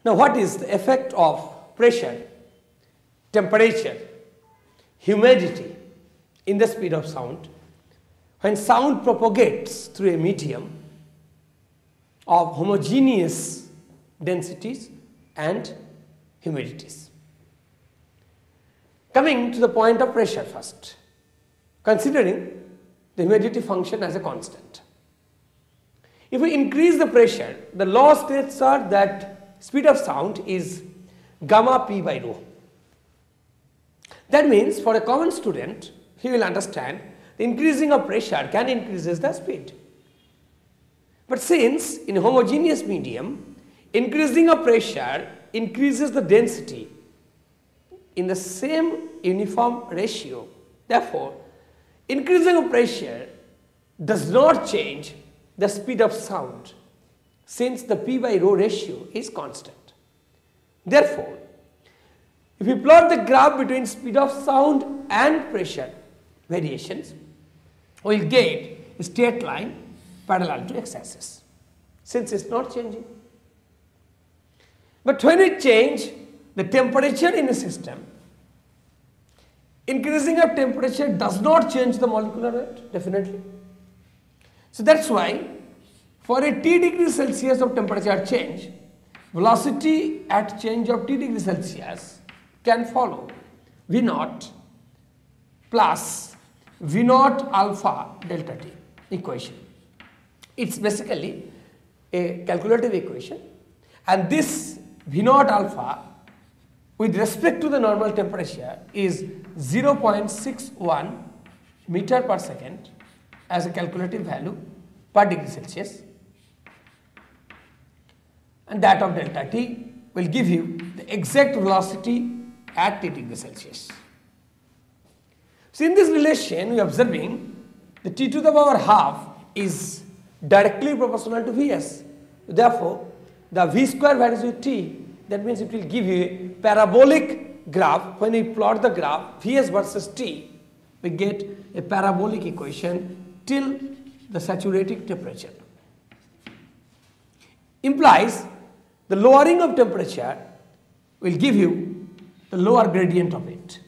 Now, what is the effect of pressure, temperature, humidity in the speed of sound when sound propagates through a medium of homogeneous densities and humidities? Coming to the point of pressure first, considering the humidity function as a constant. If we increase the pressure, the law states that speed of sound is gamma p by rho. That means for a common student, he will understand the increasing of pressure can increases the speed. But since in a homogeneous medium, increasing of pressure increases the density in the same uniform ratio, therefore, increasing of pressure does not change the speed of sound since the p by rho ratio is constant. Therefore, if we plot the graph between speed of sound and pressure variations, we will get a straight line parallel to x-axis since it is not changing. But when we change the temperature in a system, increasing of temperature does not change the molecular weight, definitely. So that is why for a T degree Celsius of temperature change, velocity at change of T degree Celsius can follow V naught plus V naught alpha delta T equation. It is basically a calculative equation, and this V naught alpha with respect to the normal temperature is 0.61 meter per second as a calculative value per degree Celsius, and that of delta T will give you the exact velocity at T degree Celsius. So in this relation we are observing the T to the power half is directly proportional to Vs. Therefore, the V square varies with T. That means it will give you a parabolic graph. When we plot the graph Vs versus T, we get a parabolic equation till the saturating temperature. Implies the lowering of temperature will give you the lower gradient of it.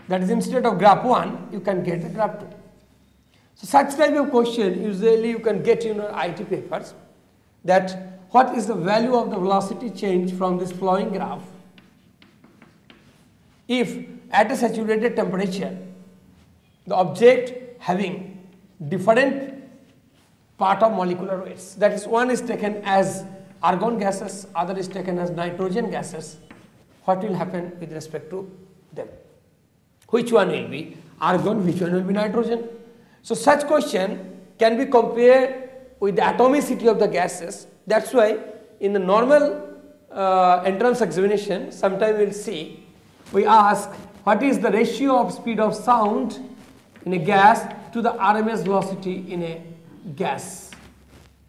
That is, instead of graph 1, you can get the graph 2. So such type of question usually you can get in your IT papers, that what is the value of the velocity change from this flowing graph if at a saturated temperature the object having different part of molecular weights, that is, one is taken as argon gases, other is taken as nitrogen gases, what will happen with respect to them? Which one will be argon, which one will be nitrogen? So such question can be compared with the atomicity of the gases. That is why in the normal entrance examination, sometime we will see, we ask what is the ratio of speed of sound in a gas to the RMS velocity in a gas.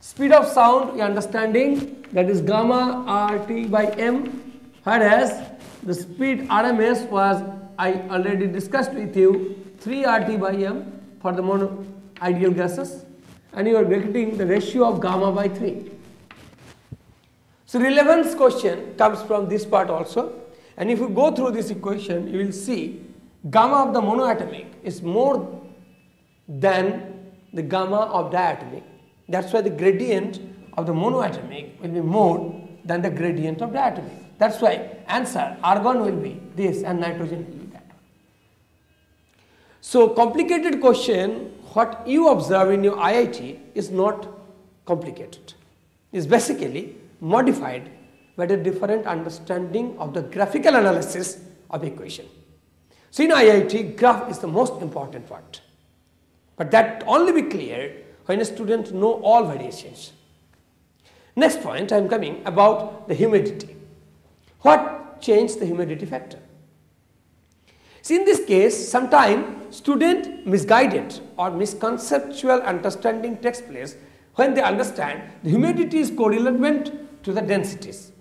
Speed of sound, we are understanding, that is gamma RT by M, whereas the speed RMS was, I already discussed with you, 3 RT by M for the mono ideal gases, and you are getting the ratio of gamma by 3. So relevance question comes from this part also, and if you go through this equation, you will see gamma of the monoatomic is more than the gamma of diatomic. That is why the gradient of the monoatomic will be more than the gradient of diatomic. That is why answer argon will be this and nitrogen will be that. So complicated question, what you observe in your IIT is not complicated. It is basically modified by the different understanding of the graphical analysis of equation. So in IIT, graph is the most important part, but that only be clear when a student know all variations. Next point I am coming about the humidity. What changed the humidity factor? See, in this case, sometimes student misguided or misconceptual understanding takes place when they understand the humidity is correlated to the densities.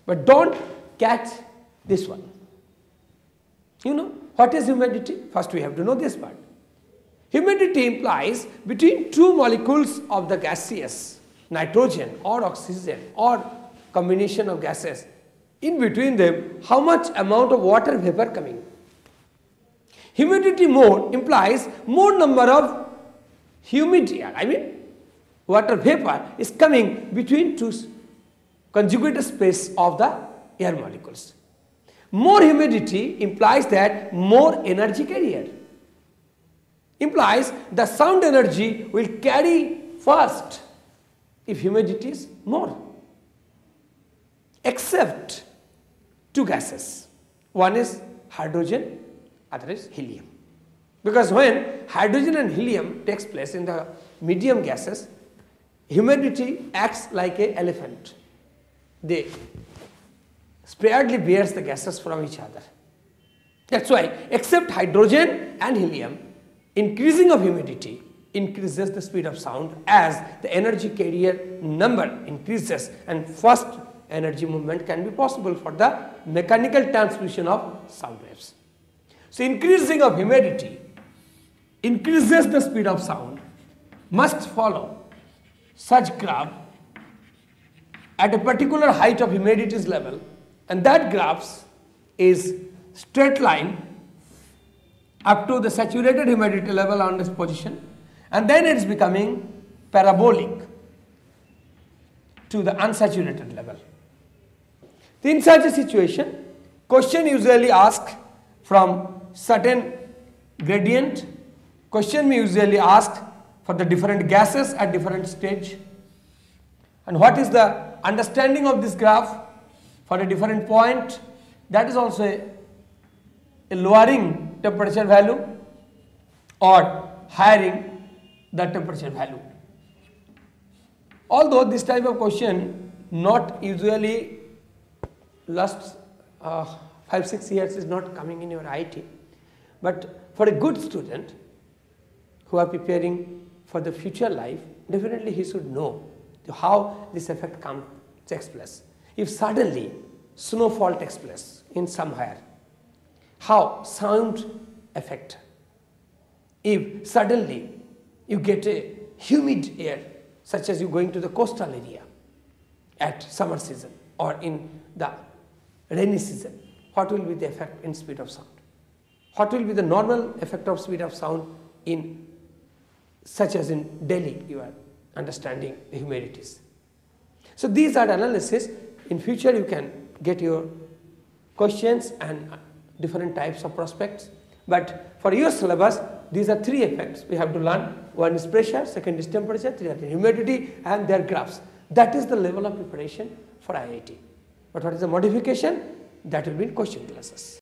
But don't catch this one. You know, what is humidity? First we have to know this part. Humidity implies between two molecules of the gaseous, nitrogen or oxygen or combination of gases, in between them, how much amount of water vapor coming. Humidity more implies more number of humid air. I mean, water vapor is coming between two conjugated space of the air molecules. More humidity implies that more energy carrier. Implies the sound energy will carry first if humidity is more. Except two gases. One is hydrogen, other is helium. Because when hydrogen and helium takes place in the medium gases, humidity acts like an elephant. They sparingly bears the gases from each other. That's why except hydrogen and helium, increasing of humidity increases the speed of sound as the energy carrier number increases and first energy movement can be possible for the mechanical transmission of sound waves. So increasing of humidity increases the speed of sound must follow such graph at a particular height of humidity's level, and that graph is straight line up to the saturated humidity level on this position, and then it is becoming parabolic to the unsaturated level. In such a situation, question usually asked from certain gradient, question may usually ask for the different gases at different stage, and what is the understanding of this graph for a different point. That is also a lowering temperature value or higher the temperature value. Although this type of question not usually last 5-6 years is not coming in your IT, but for a good student who are preparing for the future life, definitely he should know how this effect takes place. If suddenly snowfall takes place in somewhere, how sound affect. If suddenly you get a humid air, such as you going to the coastal area at summer season or in the rainy season, what will be the effect in speed of sound? What will be the normal effect of speed of sound in such as in Delhi, you are understanding the humidities. So these are the analysis. In future you can get your questions and different types of prospects, but for your syllabus these are three effects we have to learn. One is pressure, second is temperature, third is humidity and their graphs. That is the level of preparation for IIT. But what is the modification? That will be in question classes.